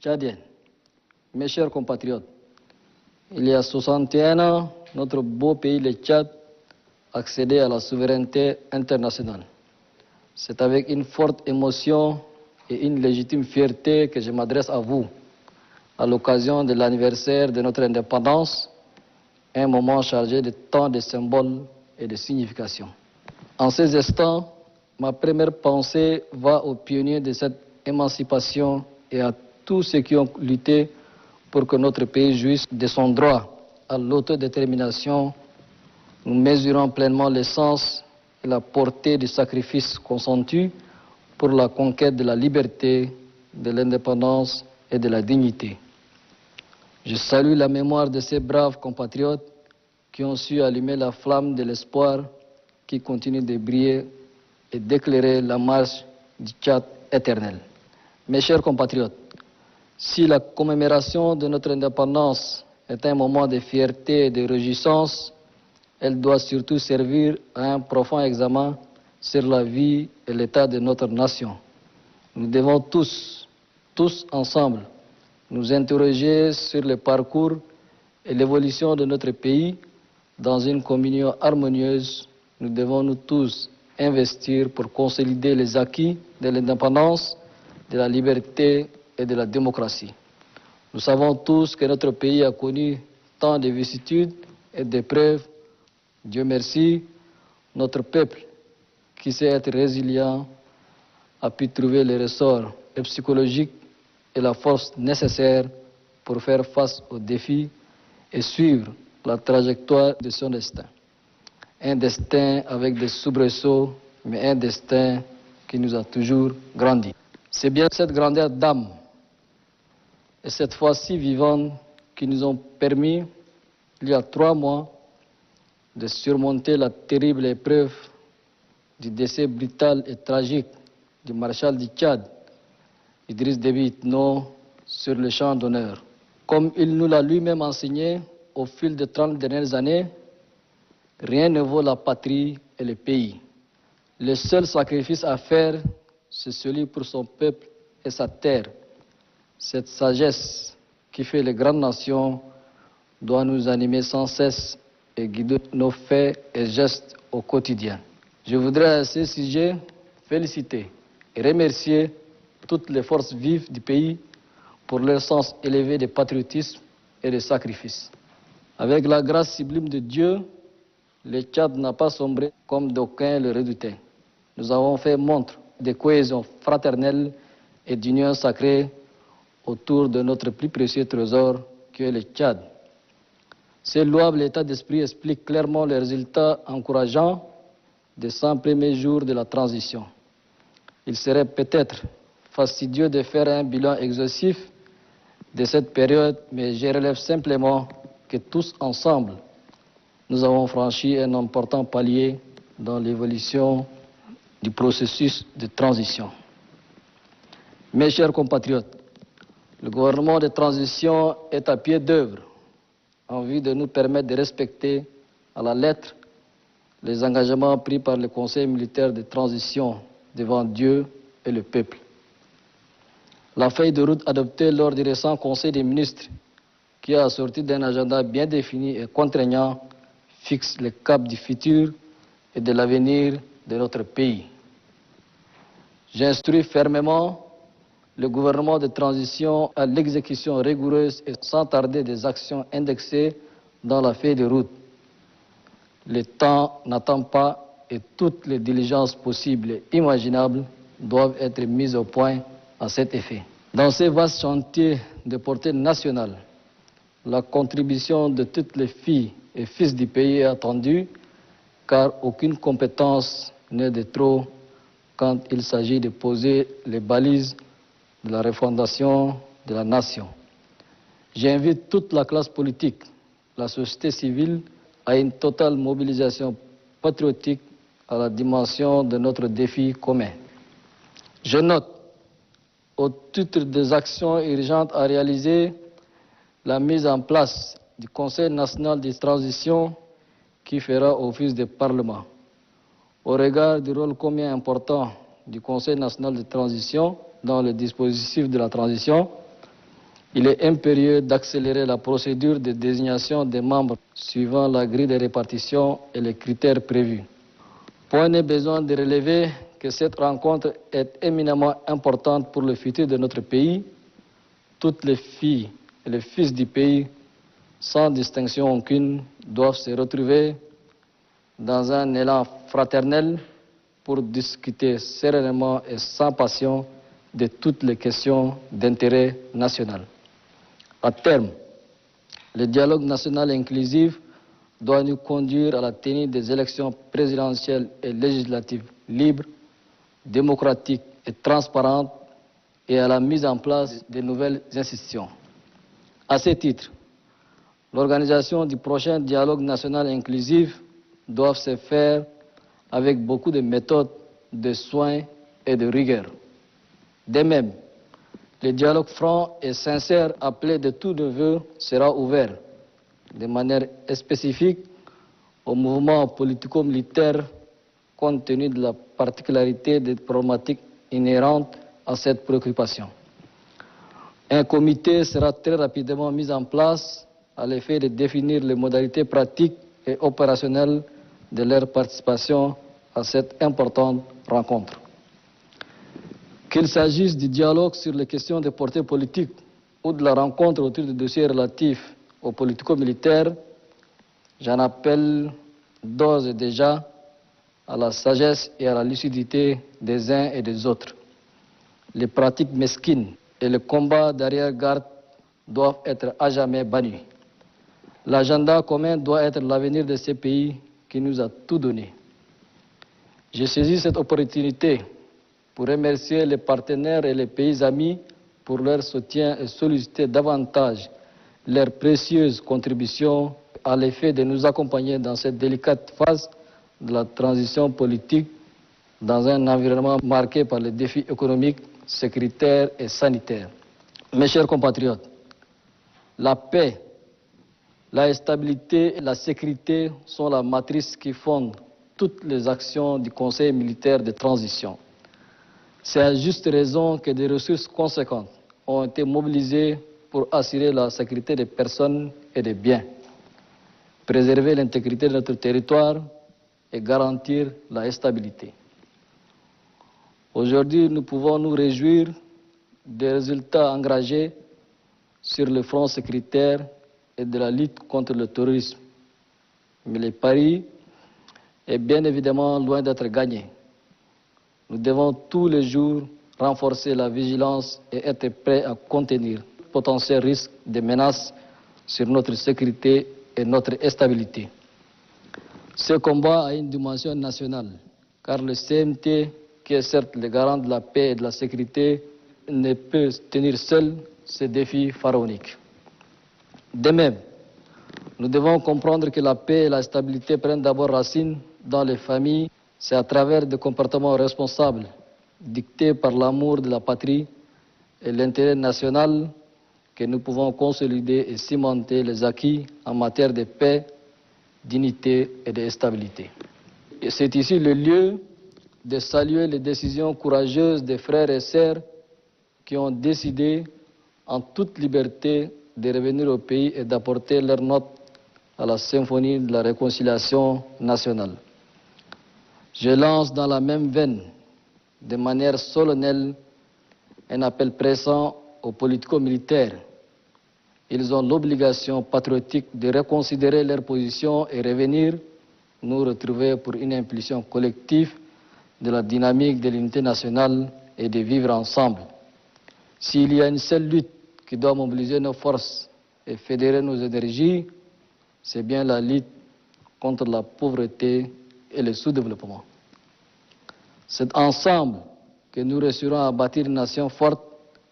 tchadienne. Mes chers compatriotes, il y a 61 ans, notre beau pays, le Tchad, accédait à la souveraineté internationale. C'est avec une forte émotion et une légitime fierté que je m'adresse à vous, à l'occasion de l'anniversaire de notre indépendance, un moment chargé de tant de symboles et de significations. En ces instants, ma première pensée va aux pionniers de cette émancipation et à tous ceux qui ont lutté pour que notre pays jouisse de son droit à l'autodétermination. Nous mesurons pleinement l'essence et la portée du sacrifice consenti pour la conquête de la liberté, de l'indépendance et de la dignité. Je salue la mémoire de ces braves compatriotes qui ont su allumer la flamme de l'espoir qui continue de briller et d'éclairer la marche du Tchad éternel. Mes chers compatriotes, si la commémoration de notre indépendance est un moment de fierté et de réjouissance, elle doit surtout servir à un profond examen sur la vie et l'état de notre nation. Nous devons tous ensemble, nous interroger sur le parcours et l'évolution de notre pays dans une communion harmonieuse. Nous devons nous tous investir pour consolider les acquis de l'indépendance, de la liberté et de la démocratie. Nous savons tous que notre pays a connu tant de vicissitudes et d'épreuves. Dieu merci, notre peuple, qui sait être résilient, a pu trouver les ressorts psychologiques et la force nécessaire pour faire face aux défis et suivre la trajectoire de son destin. Un destin avec des soubresauts, mais un destin qui nous a toujours grandi. C'est bien cette grandeur d'âme et cette foi si vivante qui nous ont permis, il y a 3 mois, de surmonter la terrible épreuve du décès brutal et tragique du maréchal du Tchad, Idriss Déby Itno, sur le champ d'honneur. Comme il nous l'a lui-même enseigné au fil des 30 dernières années, rien ne vaut la patrie et le pays. Le seul sacrifice à faire, c'est celui pour son peuple et sa terre. Cette sagesse qui fait les grandes nations doit nous animer sans cesse et guider nos faits et gestes au quotidien. Je voudrais à ce sujet féliciter et remercier toutes les forces vives du pays pour leur sens élevé de patriotisme et de sacrifice. Avec la grâce sublime de Dieu, le Tchad n'a pas sombré comme d'aucuns le redoutaient. Nous avons fait montre de cohésion fraternelle et d'union sacrée autour de notre plus précieux trésor qui est le Tchad. Ce louable état d'esprit explique clairement les résultats encourageants des 100 premiers jours de la transition. Il serait peut-être fastidieux de faire un bilan exhaustif de cette période, mais je relève simplement que tous ensemble, nous avons franchi un important palier dans l'évolution du processus de transition. Mes chers compatriotes, le gouvernement de transition est à pied d'œuvre en vue de nous permettre de respecter à la lettre les engagements pris par le Conseil militaire de transition devant Dieu et le peuple. La feuille de route adoptée lors du récent Conseil des ministres, qui a assorti d'un agenda bien défini et contraignant, fixe le cap du futur et de l'avenir de notre pays. J'instruis fermement le gouvernement de transition à l'exécution rigoureuse et sans tarder des actions indexées dans la feuille de route. Le temps n'attend pas et toutes les diligences possibles et imaginables doivent être mises au point à cet effet. Dans ces vastes chantiers de portée nationale, la contribution de toutes les filles et fils du pays est attendue, car aucune compétence n'est de trop quand il s'agit de poser les balises de la refondation de la nation. J'invite toute la classe politique, la société civile, à une totale mobilisation patriotique à la dimension de notre défi commun. Je note, au titre des actions urgentes à réaliser, la mise en place du Conseil national de transition qui fera office de Parlement. Au regard du rôle commun important du Conseil national de transition dans le dispositif de la transition, Il est impérieux d'accélérer la procédure de désignation des membres suivant la grille de répartition et les critères prévus. Point n'est besoin de relever que cette rencontre est éminemment importante pour le futur de notre pays. Toutes les filles et les fils du pays, sans distinction aucune, doivent se retrouver dans un élan fraternel pour discuter sereinement et sans passion de toutes les questions d'intérêt national. À terme, le dialogue national inclusif doit nous conduire à la tenue des élections présidentielles et législatives libres, démocratiques et transparentes et à la mise en place de nouvelles institutions. À ce titre, l'organisation du prochain dialogue national inclusif doit se faire avec beaucoup de méthodes, de soins et de rigueur. De même, le dialogue franc et sincère appelé de tous nos vœux sera ouvert de manière spécifique au mouvement politico-militaire compte tenu de la particularité des problématiques inhérentes à cette préoccupation. Un comité sera très rapidement mis en place à l'effet de définir les modalités pratiques et opérationnelles de leur participation à cette importante rencontre. Qu'il s'agisse du dialogue sur les questions de portée politique ou de la rencontre autour des dossiers relatifs aux politico-militaires, j'en appelle d'ores et déjà à la sagesse et à la lucidité des uns et des autres. Les pratiques mesquines et le combat d'arrière-garde doivent être à jamais bannis. L'agenda commun doit être l'avenir de ce pays qui nous a tout donné. J'ai saisi cette opportunité pour remercier les partenaires et les pays amis pour leur soutien et solliciter davantage leurs précieuses contributions à l'effet de nous accompagner dans cette délicate phase de la transition politique dans un environnement marqué par les défis économiques, sécuritaires et sanitaires. Mes chers compatriotes, la paix, la stabilité et la sécurité sont la matrice qui fonde toutes les actions du Conseil militaire de transition. C'est à juste raison que des ressources conséquentes ont été mobilisées pour assurer la sécurité des personnes et des biens, préserver l'intégrité de notre territoire et garantir la stabilité. Aujourd'hui, nous pouvons nous réjouir des résultats engagés sur le front sécuritaire et de la lutte contre le terrorisme. Mais le pari est bien évidemment loin d'être gagné. Nous devons tous les jours renforcer la vigilance et être prêts à contenir potentiels risques de menaces sur notre sécurité et notre stabilité. Ce combat a une dimension nationale, car le CMT, qui est certes le garant de la paix et de la sécurité, ne peut tenir seul ces défis pharaoniques. De même, nous devons comprendre que la paix et la stabilité prennent d'abord racine dans les familles. C'est à travers des comportements responsables, dictés par l'amour de la patrie et l'intérêt national, que nous pouvons consolider et cimenter les acquis en matière de paix, d'unité et de stabilité. Et c'est ici le lieu de saluer les décisions courageuses des frères et sœurs qui ont décidé en toute liberté de revenir au pays et d'apporter leur note à la symphonie de la réconciliation nationale. Je lance dans la même veine, de manière solennelle, un appel pressant aux politico-militaires. Ils ont l'obligation patriotique de reconsidérer leur position et revenir nous retrouver pour une impulsion collective de la dynamique de l'unité nationale et de vivre ensemble. S'il y a une seule lutte qui doit mobiliser nos forces et fédérer nos énergies, c'est bien la lutte contre la pauvreté et le sous-développement. C'est ensemble que nous réussirons à bâtir une nation forte,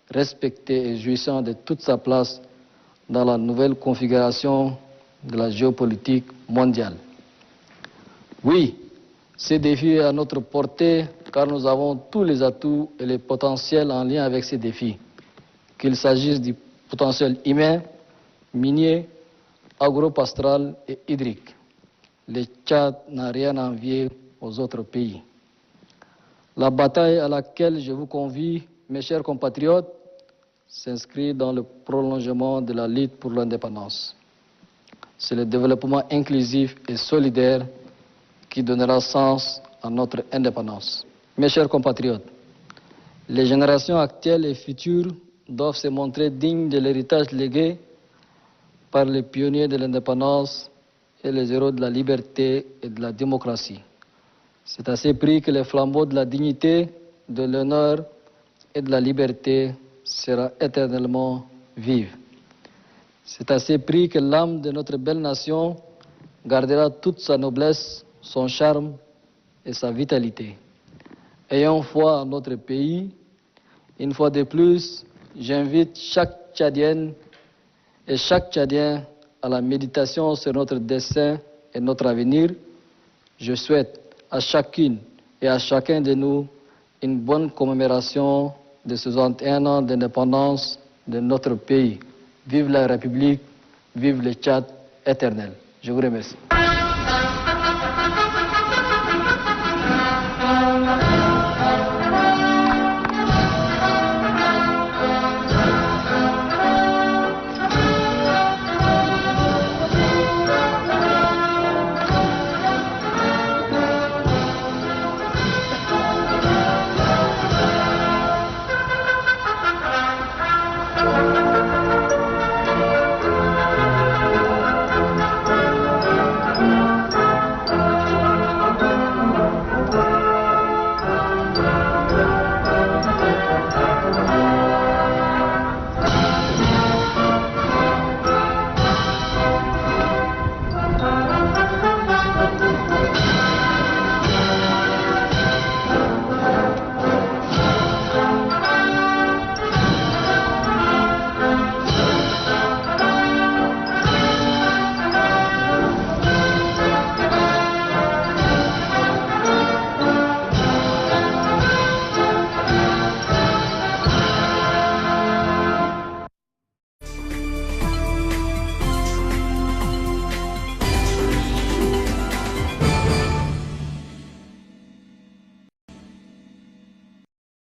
respectée et jouissant de toute sa place dans la nouvelle configuration de la géopolitique mondiale. Oui, ce défi est à notre portée car nous avons tous les atouts et les potentiels en lien avec ces défis, qu'il s'agisse du potentiel humain, minier, agro-pastoral et hydrique. Le Tchad n'a rien à envier aux autres pays. La bataille à laquelle je vous convie, mes chers compatriotes, s'inscrit dans le prolongement de la lutte pour l'indépendance. C'est le développement inclusif et solidaire qui donnera sens à notre indépendance. Mes chers compatriotes, les générations actuelles et futures doivent se montrer dignes de l'héritage légué par les pionniers de l'indépendance et les héros de la liberté et de la démocratie. C'est à ce prix que les flambeaux de la dignité, de l'honneur et de la liberté sera éternellement vive. C'est à ce prix que l'âme de notre belle nation gardera toute sa noblesse, son charme et sa vitalité. Ayons foi en notre pays. Une fois de plus, j'invite chaque Tchadienne et chaque Tchadien à la méditation sur notre destin et notre avenir. Je souhaite à chacune et à chacun de nous une bonne commémoration de 61 ans d'indépendance de notre pays. Vive la République, vive le Tchad éternel. Je vous remercie.